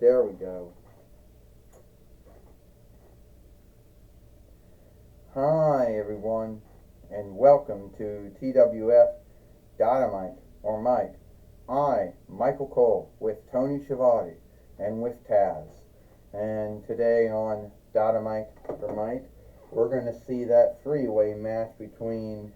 There we go. Hi everyone, and welcome to TWF Dynamite, or Mike. Michael Cole, with Tony Schiavone, and with Taz. And today on Dynamite, or Mike, we're going to see that three-way match between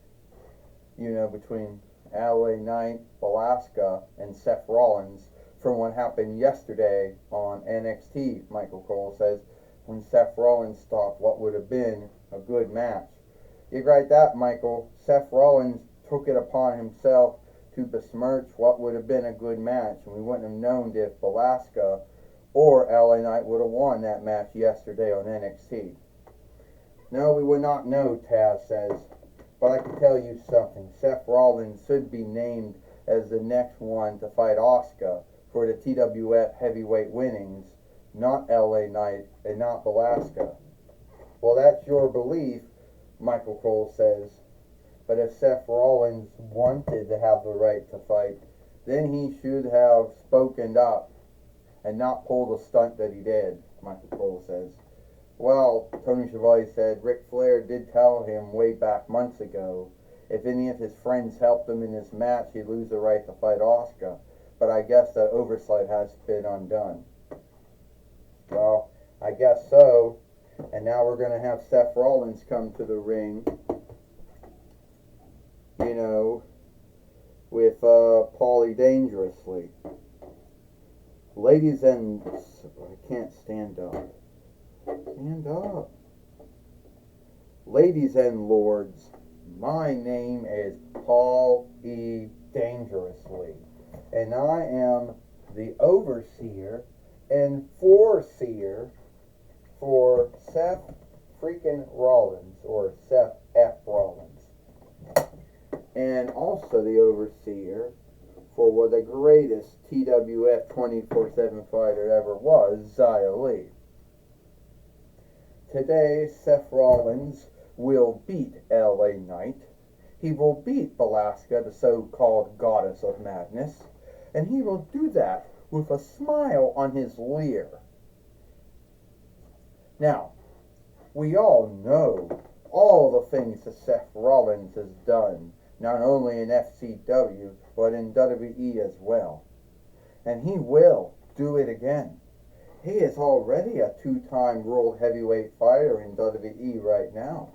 LA Knight, Alaska, and Seth Rollins from what happened yesterday on NXT, Michael Cole says, when Seth Rollins stopped what would have been a good match. You're right that, Michael. Seth Rollins took it upon himself to besmirch what would have been a good match, and we wouldn't have known if Alaska or LA Knight would have won that match yesterday on NXT. No, we would not know, Taz says. But I can tell you something. Seth Rollins should be named as the next one to fight Asuka for the TWF heavyweight winnings, not LA Knight and not Alaska. Well, that's your belief, Michael Cole says. But if Seth Rollins wanted to have the right to fight, then he should have spoken up and not pulled the stunt that he did, Michael Cole says. Well, Tony Schiavone said Ric Flair did tell him way back months ago if any of his friends helped him in this match, he'd lose the right to fight Asuka. But I guess that oversight has been undone. Well, I guess so. And now we're going to have Seth Rollins come to the ring, with Paulie Dangerously. Ladies and... I can't stand up. Stand up. Ladies and lords, my name is Paul E. Dangerously, and I am the overseer and foreseer for Seth freaking Rollins, or Seth F. Rollins, and also the overseer for what the greatest TWF 24/7 fighter ever was, Xia Li. Today, Seth Rollins will beat LA Knight. He will beat Alaska, the so-called goddess of madness, and he will do that with a smile on his leer. Now, we all know all the things that Seth Rollins has done, not only in FCW, but in WWE as well. And he will do it again. He is already a two-time World Heavyweight fighter in WWE right now.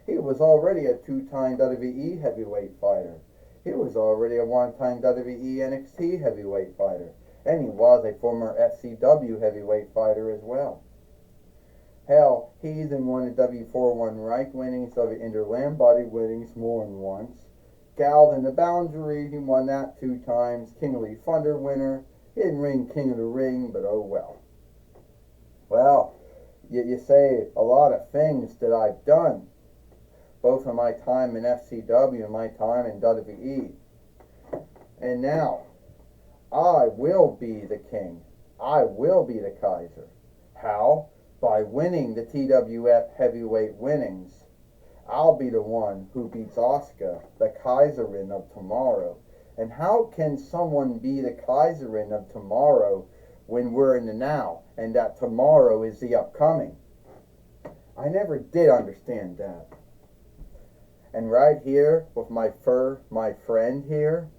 He was already a two-time WWE Heavyweight fighter. He was already a one-time WWE NXT Heavyweight fighter. And he was a former FCW Heavyweight fighter as well. Hell, he even won the W4-1 Reich winnings, of the Interland Body winnings more than once. Galled in the Boundary, he won that 2 times. King of the Thunder winner. He didn't ring King of the Ring, but oh well. Well, you say a lot of things that I've done, both in my time in FCW and my time in WWE. And now, I will be the king. I will be the Kaiser. How? By winning the TWF heavyweight winnings. I'll be the one who beats Asuka, the Kaiserin of tomorrow. And how can someone be the Kaiserin of tomorrow when we're in the now, and that tomorrow is the upcoming? I never did understand that. And right here, with my friend here,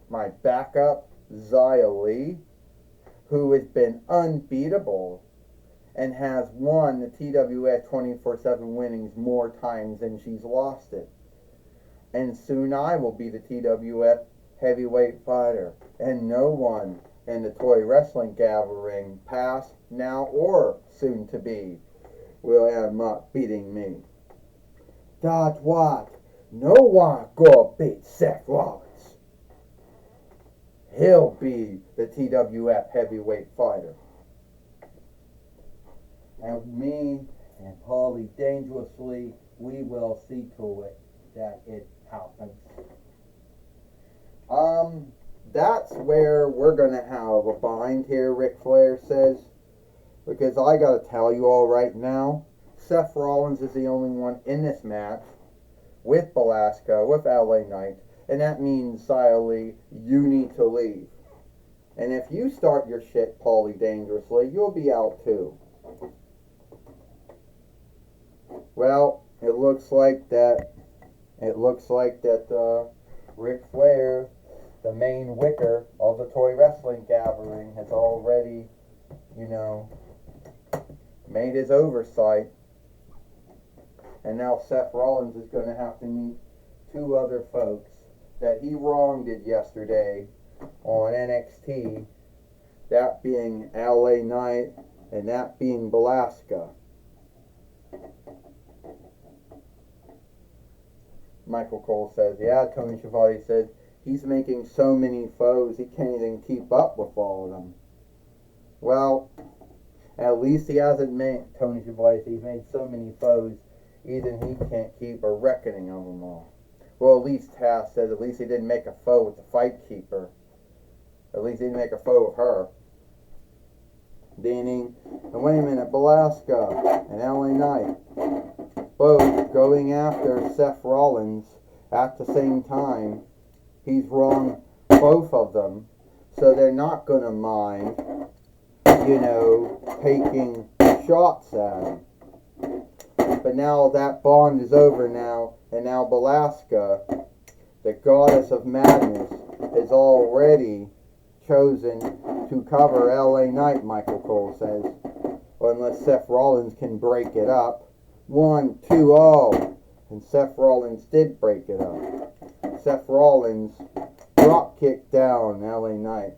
my backup, Xia Li, who has been unbeatable and has won the TWF 24/7 winnings more times than she's lost it. And soon I will be the TWF heavyweight fighter, and no one in the toy wrestling gathering, past, now, or soon to be, will end up beating me. That's what? No one gonna beat Seth Rollins. He'll be the TWF heavyweight fighter. And me and Paulie Dangerously, we will see to it that it happens. That's where we're going to have a bind here, Ric Flair says. Because I got to tell you all right now, Seth Rollins is the only one in this match with Alaska, with LA Knight, and that means, Xia Li, you need to leave. And if you start your shit Paulie dangerously, you'll be out too. Well, it looks like that Ric Flair, the main wicker of the toy wrestling gathering, has already, made his oversight. And now Seth Rollins is going to have to meet two other folks that he wronged yesterday on NXT, that being LA Knight and that being Velasquez. Michael Cole says, yeah, Tony Schiavone said he's making so many foes he can't even keep up with all of them. Well, at least he hasn't made, Tony Schiavone, he's made so many foes even he can't keep a reckoning of them all. Well, at least Taz says at least he didn't make a foe with the Fight Keeper. At least he didn't make a foe of her. And wait a minute, Velasquez and LA Knight, both going after Seth Rollins at the same time. He's wronged both of them, so they're not going to mind, taking shots at him. But now that bond is over now, and now Velasquez, the goddess of madness, is already chosen to cover LA Knight, Michael Cole says. Unless Seth Rollins can break it up. 1, 2, oh. And Seth Rollins did break it up. Seth Rollins drop kicked down LA Knight.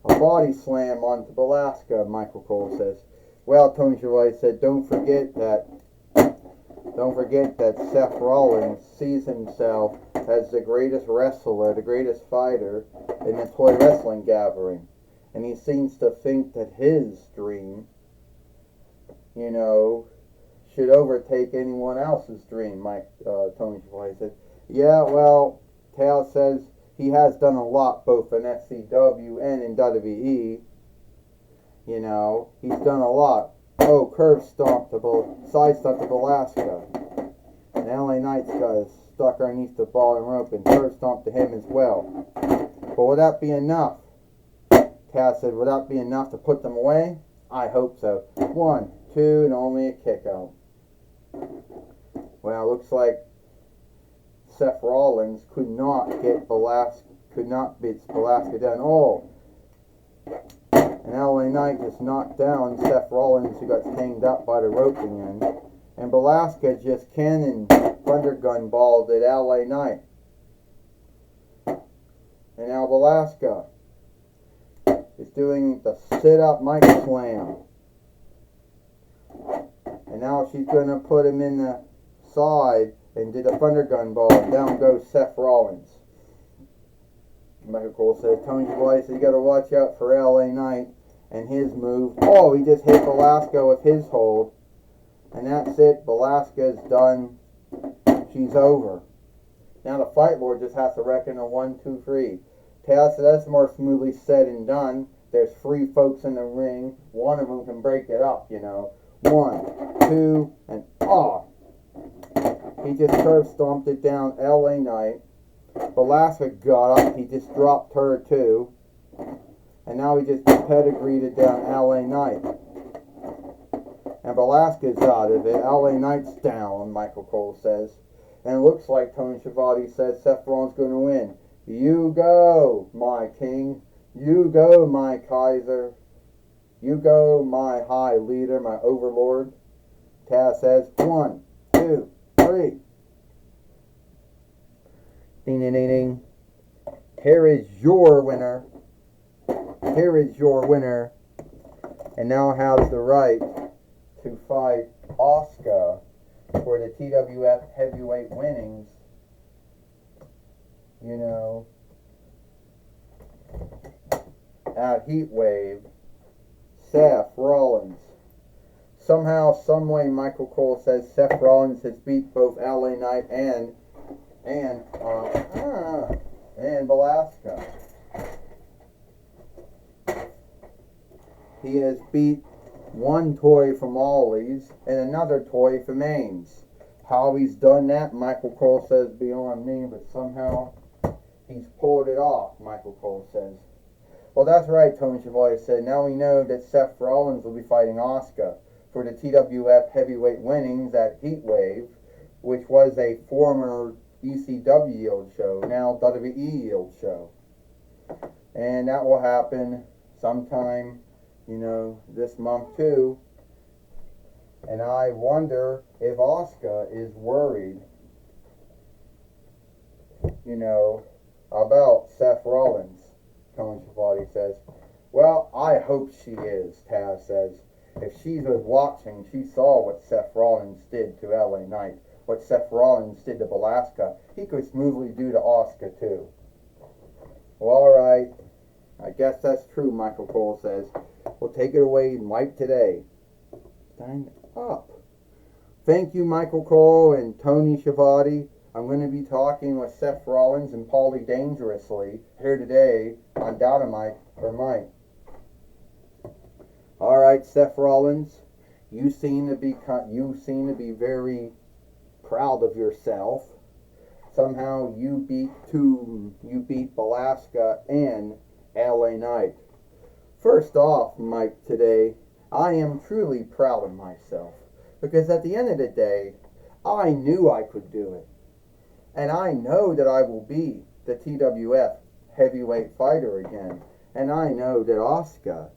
A body slam onto Velasquez, Michael Cole says. Well, Tony Schiavone said, don't forget that Seth Rollins sees himself as the greatest wrestler, the greatest fighter in the toy wrestling gathering. And he seems to think that his dream, should overtake anyone else's dream, Tony Schiavone said. Yeah, well, Taz says he has done a lot both in FCW and in WWE. He's done a lot. Oh, curve stomp side stomp to Velasquez. And LA Knight's got stuck underneath the bottom rope and curve stomp to him as well. But would that be enough? Taz said, would that be enough to put them away? I hope so. 1, 2, and only a kick out. Well, it looks like Seth Rollins could not beat Velasquez down. Oh! And LA Knight just knocked down Seth Rollins, who got hanged up by the rope again. And Velasquez just cannon thunder gun balled at LA Knight. And now Velasquez is doing the sit-up mic slam. And now she's going to put him in the side and did a thunder gun ball. And down goes Seth Rollins. Michael Cole says, Tony Schiavone says, you got to watch out for LA Knight and his move. Oh, he just hit Velasquez with his hold. And that's it. Velasquez done. She's over. Now the Fight Lord just has to reckon a 1, 2, 3. Taz said that's more smoothly said and done. There's 3 folks in the ring. One of them can break it up, 1, 2, and oh! He just curve stomped it down LA Knight. Velasquez got up. He just dropped her too. And now he just pedigreed it down LA Knight. And Velasquez out of it. LA Knight's down, Michael Cole says. And it looks like Tony Schiavone says Seth Rollins going to win. You go, my king. You go, my Kaiser. You go, my high leader, my overlord. Taz says 1, 2, 3. Ding, ding, ding, ding. Here is your winner. Here is your winner. And now has the right to fight Asuka for the TWF heavyweight winnings. At Heatwave, Seth Rollins. Somehow, someway, Michael Cole says Seth Rollins has beat both LA Knight and Velasquez. He has beat one toy from Ollie's and another toy from Ames. How he's done that, Michael Cole says, beyond me, but somehow he's pulled it off, Michael Cole says. Well, that's right, Tony Schiavone said. Now we know that Seth Rollins will be fighting Asuka for the TWF heavyweight winnings at Heatwave, which was a former ECW Yield show, now WWE Yield show. And that will happen sometime, this month too. And I wonder if Asuka is worried, about Seth Rollins. Tony Schiavone says. Well, I hope she is, Taz says. If she was watching, she saw what Seth Rollins did to LA Knight, what Seth Rollins did to Velasquez. He could smoothly do to Asuka too. Well, alright. I guess that's true, Michael Cole says. We'll take it away and wipe today. Stand up. Thank you, Michael Cole and Tony Schiavone. I'm going to be talking with Seth Rollins and Paulie Dangerously here today on Dynamite or Mike. All right, Seth Rollins, you seem to be very proud of yourself. Somehow you beat Velasquez and LA Knight. First off, Mike, today I am truly proud of myself because at the end of the day, I knew I could do it. And I know that I will be the TWF heavyweight fighter again. And I know that Asuka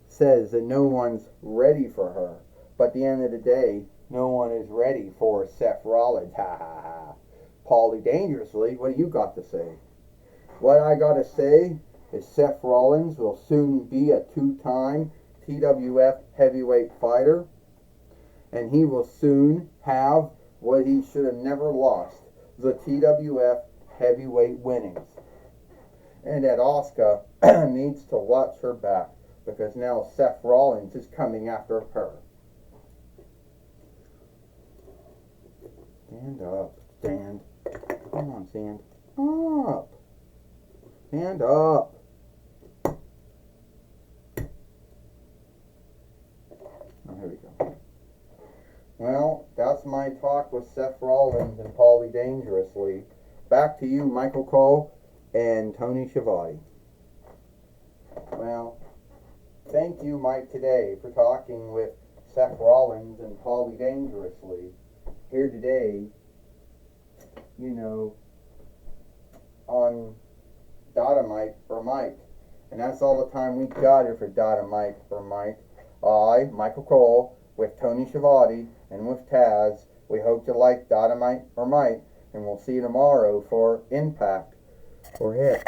says that no one's ready for her. But at the end of the day, no one is ready for Seth Rollins. Ha ha ha. Paulie Dangerously, what do you got to say? What I got to say is Seth Rollins will soon be a two-time TWF heavyweight fighter. And he will soon have what he should have never lost. The TWF heavyweight winnings. And that Asuka needs to watch her back because now Seth Rollins is coming after her. Stand up. Stand. Come on, stand up. Stand up. Oh, here we go. Well, that's my talk with Seth Rollins and Paulie Dangerously. Back to you, Michael Cole and Tony Schiavone. Well, thank you, Mike, today for talking with Seth Rollins and Paulie Dangerously here today, on Dynamite for Mike. And that's all the time we got here for Dynamite for Mike. I, Michael Cole, with Tony Schiavone and with Taz. We hope you like Dynamite or Mike, and we'll see you tomorrow for Impact or Hit.